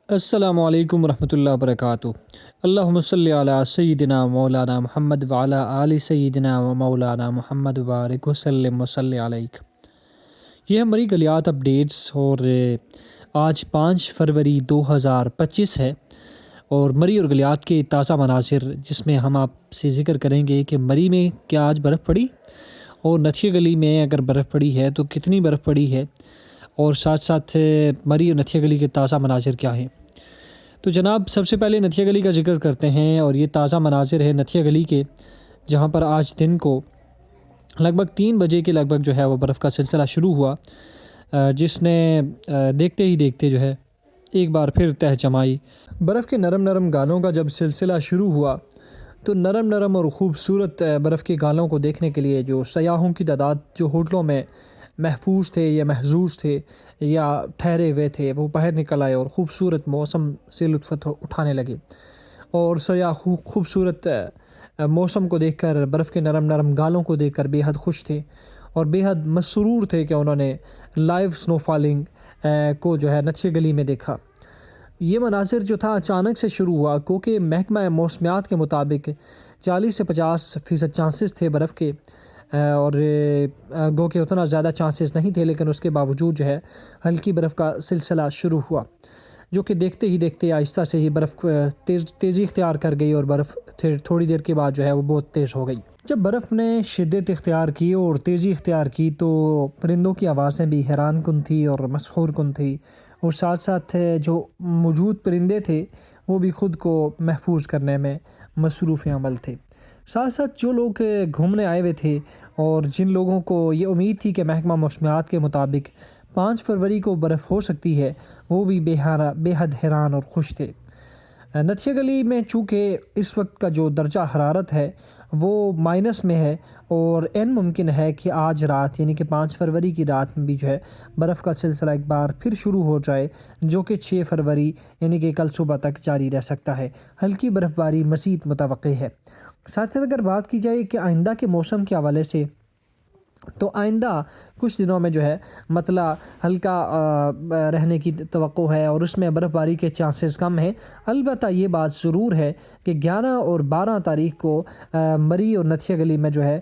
السلام علیکم ورحمۃ اللہ وبرکاتہ۔ اللہم صلی علی سیدنا مولانا محمد وعلی آل سیدنا و مولانا محمد وبارک وسلم وصلی علیہ۔ یہ ہماری گلیات اپڈیٹس اور آج 5 فروری 2025 ہے اور مری اور گلیات کے تازہ مناظر، جس میں ہم آپ سے ذکر کریں گے کہ مری میں کیا آج برف پڑی اور نتھیہ گلی میں اگر برف پڑی ہے تو کتنی برف پڑی ہے، اور ساتھ ساتھ مری اور نتھیہ گلی کے تازہ مناظر کیا ہیں۔ تو جناب سب سے پہلے نتھیہ گلی کا ذکر کرتے ہیں، اور یہ تازہ مناظر ہے نتھیہ گلی کے، جہاں پر آج دن کو لگ بھگ 3 بجے کے لگ بھگ جو ہے وہ برف کا سلسلہ شروع ہوا، جس نے دیکھتے ہی دیکھتے جو ہے ایک بار پھر تہ جمائی۔ برف کے نرم نرم گالوں کا جب سلسلہ شروع ہوا تو نرم نرم اور خوبصورت برف کے گالوں کو دیکھنے کے لیے جو سیاحوں کی تعداد جو ہوٹلوں میں محفوظ تھے یا محظوظ تھے یا ٹھہرے ہوئے تھے، وہ باہر نکل آئے اور خوبصورت موسم سے لطف اٹھانے لگے، اور سیاح خوبصورت موسم کو دیکھ کر، برف کے نرم نرم گالوں کو دیکھ کر بے حد خوش تھے اور بے حد مسرور تھے کہ انہوں نے لائیو سنو فالنگ کو جو ہے نتھیہ گلی میں دیکھا۔ یہ مناظر جو تھا اچانک سے شروع ہوا، کیونکہ محکمہ موسمیات کے مطابق 40 سے 50% چانسز تھے برف کے، اور گو کہ اتنا زیادہ چانسز نہیں تھے، لیکن اس کے باوجود جو ہے ہلکی برف کا سلسلہ شروع ہوا، جو کہ دیکھتے ہی دیکھتے آہستہ سے ہی برف تیزی اختیار کر گئی، اور برف تھوڑی دیر کے بعد جو ہے وہ بہت تیز ہو گئی۔ جب برف نے شدت اختیار کی اور تیزی اختیار کی تو پرندوں کی آوازیں بھی حیران کن تھی اور مسحور کن تھی، اور ساتھ ساتھ جو موجود پرندے تھے وہ بھی خود کو محفوظ کرنے میں مصروف عمل تھے۔ ساتھ ساتھ جو لوگ گھومنے آئے ہوئے تھے اور جن لوگوں کو یہ امید تھی کہ محکمہ موسمیات کے مطابق 5 فروری کو برف ہو سکتی ہے، وہ بھی بے حد حیران اور خوش تھے۔ نتھیہ گلی میں چونکہ اس وقت کا جو درجہ حرارت ہے وہ مائنس میں ہے، اور ممکن ہے کہ آج رات یعنی کہ 5 فروری کی رات میں بھی جو ہے برف کا سلسلہ ایک بار پھر شروع ہو جائے، جو کہ 6 فروری یعنی کہ کل صبح تک جاری رہ سکتا ہے۔ ہلکی برف باری مزید متوقع ہے۔ ساتھ ساتھ اگر بات کی جائے کہ آئندہ کے موسم کے حوالے سے، تو آئندہ کچھ دنوں میں جو ہے مطلع ہلکا رہنے کی توقع ہے، اور اس میں برف باری کے چانسز کم ہیں۔ البتہ یہ بات ضرور ہے کہ 11 اور 12 تاریخ کو مری اور نتھیہ گلی میں جو ہے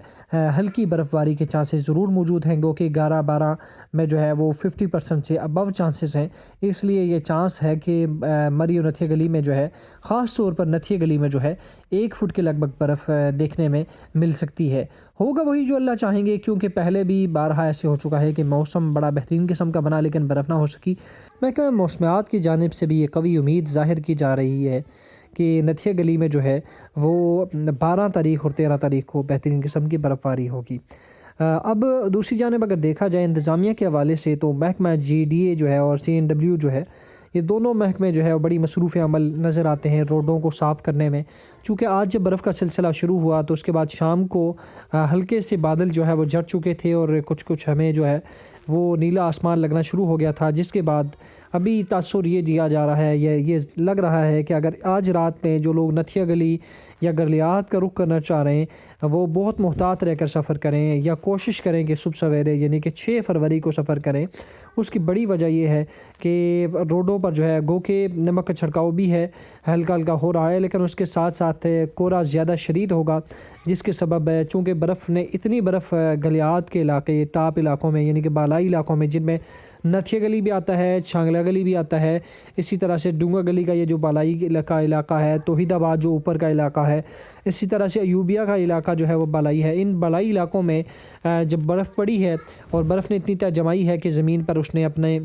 ہلکی برف باری کے چانسز ضرور موجود ہیں، گو کہ 11-12 میں جو ہے وہ 50% سے ابو چانسز ہیں۔ اس لیے یہ چانس ہے کہ مری اور نتھیہ گلی میں جو ہے، خاص طور پر نتھیہ گلی میں جو ہے 1 فٹ کے لگ بھگ برف دیکھنے میں مل سکتی ہے۔ ہوگا وہی جو اللہ چاہیں گے، کیونکہ پہلے بھی بارہا ایسے ہو چکا ہے کہ موسم بڑا بہترین قسم کا بنا لیکن برف نہ ہو سکی۔ محکمہ موسمیات کی جانب سے بھی یہ قوی امید ظاہر کی جا رہی ہے کہ نتھیہ گلی میں جو ہے وہ 12 تاریخ اور 13 تاریخ کو بہترین قسم کی برف باری ہوگی۔ اب دوسری جانب اگر دیکھا جائے انتظامیہ کے حوالے سے، تو محکمہ GDA جو ہے اور CNW جو ہے، یہ دونوں محکمے جو ہے بڑی مصروف عمل نظر آتے ہیں روڈوں کو صاف کرنے میں، چونکہ آج جب برف کا سلسلہ شروع ہوا تو اس کے بعد شام کو ہلکے سے بادل جو ہے وہ جڑ چکے تھے، اور کچھ ہمیں جو ہے وہ نیلا آسمان لگنا شروع ہو گیا تھا، جس کے بعد ابھی تاثر یہ دیا جا رہا ہے، یہ لگ رہا ہے کہ اگر آج رات میں جو لوگ نتھیہ گلی یا گلیات کا رخ کرنا چاہ رہے ہیں وہ بہت محتاط رہ کر سفر کریں، یا کوشش کریں کہ صبح سویرے یعنی کہ 6 فروری کو سفر کریں۔ اس کی بڑی وجہ یہ ہے کہ روڈوں پر جو ہے گو کہ نمک کا چھڑکاؤ بھی ہے، ہلکا ہلکا ہو رہا ہے، لیکن اس کے ساتھ ساتھ کورا زیادہ شدید ہوگا، جس کے سبب چونکہ برف نے اتنی برف گلیات کے علاقے ٹاپ علاقوں میں یعنی کہ بالائی علاقوں میں، جن میں نتھیہ گلی بھی آتا ہے، چھانگلا گلی بھی آتا ہے، اسی طرح سے ڈونگا گلی کا یہ جو بالائی کا علاقہ ہے، توحید آباد جو اوپر کا علاقہ ہے، اسی طرح سے ایوبیہ کا علاقہ جو ہے وہ بالائی ہے۔ ان بالائی علاقوں میں جب برف پڑی ہے اور برف نے اتنی تہ جمائی ہے کہ زمین پر اس نے اپنے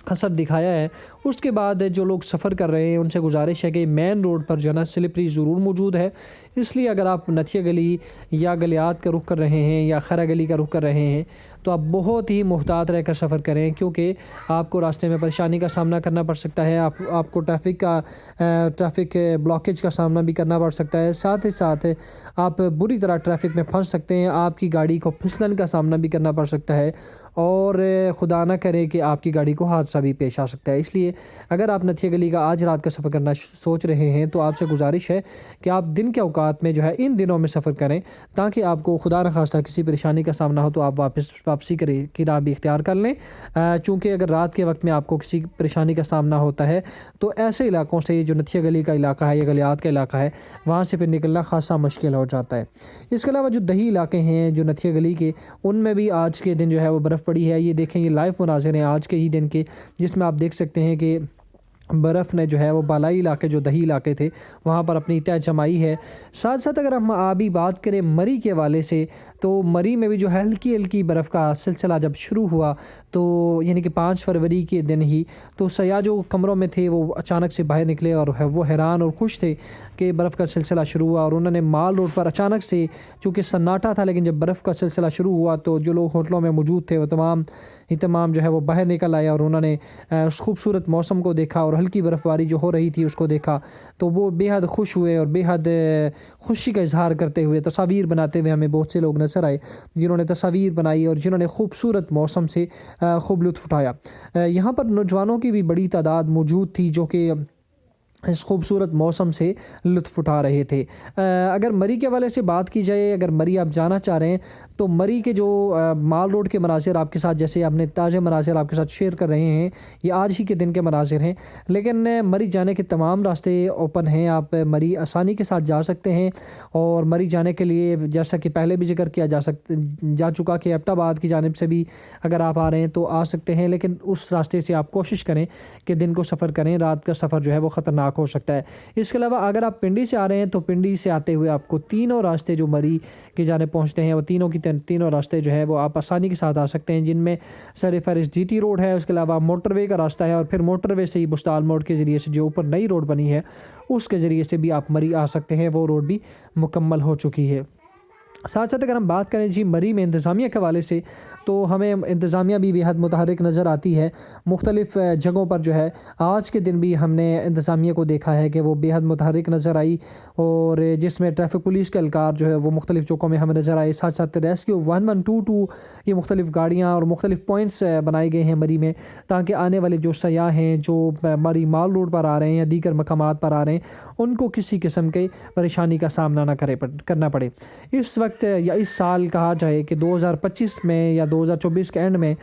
اثر دکھایا ہے، اس کے بعد جو لوگ سفر کر رہے ہیں ان سے گزارش ہے کہ مین روڈ پر جو ہے نا سلپری ضرور موجود ہے۔ اس لیے اگر آپ نتھیہ گلی یا گلیات کا رخ کر رہے ہیں یا خرا گلی کا رخ کر رہے ہیں تو آپ بہت ہی محتاط رہ کر سفر کریں، کیونکہ آپ کو راستے میں پریشانی کا سامنا کرنا پڑ سکتا ہے، آپ کو ٹریفک بلاکیج کا سامنا بھی کرنا پڑ سکتا ہے، ساتھ ہی ساتھ آپ بری طرح ٹریفک میں پھنس سکتے ہیں، آپ کی گاڑی کو پھسلن کا سامنا بھی کرنا پڑ سکتا ہے، اور خدا نہ کرے کہ آپ کی گاڑی کو حادثہ بھی پیش آ سکتا ہے۔ اس لیے اگر آپ نتھیہ گلی کا آج رات کا سفر کرنا سوچ رہے ہیں تو آپ سے گزارش ہے کہ آپ دن کے اوقات میں جو ہے ان دنوں میں سفر کریں، تاکہ آپ کو خدا نخواستہ کسی پریشانی کا سامنا ہو تو آپ واپس واپسی کی راہ بھی اختیار کر لیں، چونکہ اگر رات کے وقت میں آپ کو کسی پریشانی کا سامنا ہوتا ہے تو ایسے علاقوں سے، جو نتھیا گلی کا علاقہ ہے یا گلیات کا علاقہ ہے، وہاں سے پھر نکلنا خاصا مشکل ہو جاتا ہے۔ اس کے علاوہ جو دیہی علاقے ہیں جو نتھیا گلی کے، ان میں بھی آج کے دن جو ہے وہ برف پڑی ہے۔ یہ دیکھیں، یہ لائیو مناظر ہیں آج کے ہی دن کے، جس میں آپ دیکھ سکتے ہیں کہ برف نے جو ہے وہ بالائی علاقے، جو دیہی علاقے تھے، وہاں پر اپنی تہ جمائی ہے۔ ساتھ ساتھ اگر ہم ابھی بات کریں مری کے حوالے سے، تو مری میں بھی جو ہے ہلکی ہلکی برف کا سلسلہ جب شروع ہوا، تو یعنی کہ 5 فروری کے دن ہی، تو سیاح جو کمروں میں تھے وہ اچانک سے باہر نکلے اور وہ حیران اور خوش تھے کہ برف کا سلسلہ شروع ہوا، اور انہوں نے مال روڈ پر اچانک سے، چونکہ سناٹا تھا لیکن جب برف کا سلسلہ شروع ہوا تو جو لوگ ہوٹلوں میں موجود تھے وہ تمام جو ہے وہ باہر نکل آئے، اور انہوں نے اس خوبصورت موسم کو دیکھا اور ہلکی برف باری جو ہو رہی تھی اس کو دیکھا، تو وہ بے حد خوش ہوئے اور بے حد خوشی کا اظہار کرتے ہوئے، تصاویر بناتے ہوئے ہمیں بہت سے لوگ نظر آئے جنہوں نے تصاویر بنائی اور جنہوں نے خوبصورت موسم سے خوب لطف اٹھایا۔ یہاں پر نوجوانوں کی بھی بڑی تعداد موجود تھی جو کہ اس خوبصورت موسم سے لطف اٹھا رہے تھے۔ اگر مری کے حوالے سے بات کی جائے، اگر مری آپ جانا چاہ رہے ہیں تو مری کے جو مال روڈ کے مناظر آپ کے ساتھ، جیسے آپ نے تازہ مناظر آپ کے ساتھ شیئر کر رہے ہیں، یہ آج ہی کے دن کے مناظر ہیں، لیکن مری جانے کے تمام راستے اوپن ہیں، آپ مری آسانی کے ساتھ جا سکتے ہیں۔ اور مری جانے کے لیے، جیسا کہ پہلے بھی ذکر کیا جا چکا کہ ایبٹ آباد کی جانب سے بھی اگر آپ آ رہے ہیں تو آ سکتے ہیں، لیکن اس راستے سے آپ کوشش کریں کہ دن کو سفر کریں، رات کا سفر جو ہے وہ خطرناک ہو سکتا ہے۔ اس کے علاوہ اگر آپ پنڈی سے آ رہے ہیں تو پنڈی سے آتے ہوئے آپ کو تینوں راستے جو مری کی جانب پہنچتے ہیں، وہ تینوں راستے جو ہے وہ آپ آسانی کے ساتھ آ سکتے ہیں، جن میں سر فہرست جی ٹی روڈ ہے، اس کے علاوہ موٹر وے کا راستہ ہے، اور پھر موٹر وے سے ہی بستال موڑ کے ذریعے سے جو اوپر نئی روڈ بنی ہے اس کے ذریعے سے بھی آپ مری آ سکتے ہیں، وہ روڈ بھی مکمل ہو چکی ہے۔ ساتھ ساتھ اگر ہم بات کریں جی مری میں انتظامیہ کے حوالے سے، تو ہمیں انتظامیہ بھی بے حد متحرک نظر آتی ہے۔ مختلف جگہوں پر جو ہے آج کے دن بھی ہم نے انتظامیہ کو دیکھا ہے کہ وہ بے حد متحرک نظر آئی، اور جس میں ٹریفک پولیس کے اہلکار جو ہے وہ مختلف چوکوں میں ہمیں نظر آئے۔ ساتھ ساتھ ریسکیو 1122 یہ مختلف گاڑیاں اور مختلف پوائنٹس بنائے گئے ہیں مری میں، تاکہ آنے والے جو سیاح ہیں جو مری مال روڈ پر آ رہے ہیں یا دیگر مقامات پر آ رہے ہیں، ان کو کسی قسم کی پریشانی کا سامنا نہ کرنا پڑے۔ اس وقت یا اس سال کہا جائے کہ 2025 میں یا 2024 کے اینڈ میں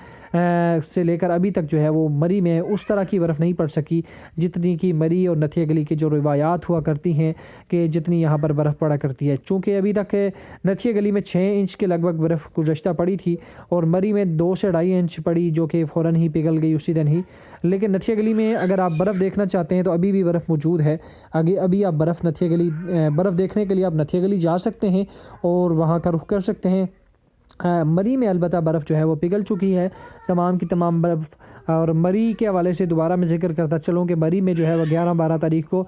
سے لے کر ابھی تک جو ہے وہ مری میں اس طرح کی برف نہیں پڑ سکی جتنی کہ مری اور نتھیا گلی کی جو روایات ہوا کرتی ہیں کہ جتنی یہاں پر برف پڑا کرتی ہے، چونکہ ابھی تک نتھیا گلی میں 6 انچ کے لگ بھگ برف گزشتہ پڑی تھی، اور مری میں 2 سے 2.5 انچ پڑی جو کہ فوراً ہی پگھل گئی اسی دن ہی۔ لیکن نتھیا گلی میں اگر آپ برف دیکھنا چاہتے ہیں تو ابھی بھی برف موجود ہے، ابھی آپ برف دیکھنے کے لیے آپ نتھیا گلی جا سکتے ہیں اور وہاں کا رخ کر سکتے ہیں۔ مری میں البتہ برف جو ہے وہ پگھل چکی ہے، تمام کی تمام برف۔ اور مری کے حوالے سے دوبارہ میں ذکر کرتا چلوں کہ مری میں جو ہے وہ 11-12 تاریخ کو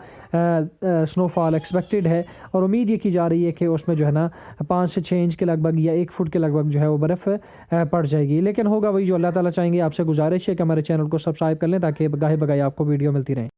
سنو فال ایکسپیکٹڈ ہے، اور امید یہ کی جا رہی ہے کہ اس میں جو ہے نا 5 سے 6 انچ کے لگ بھگ یا 1 فٹ کے لگ بھگ جو ہے وہ برف پڑ جائے گی، لیکن ہوگا وہی جو اللہ تعالیٰ چاہیں گے۔ آپ سے گزارش ہے کہ ہمارے چینل کو سبسکرائب کر لیں تاکہ گاہے بگاہے آپ کو ویڈیو ملتی رہیں۔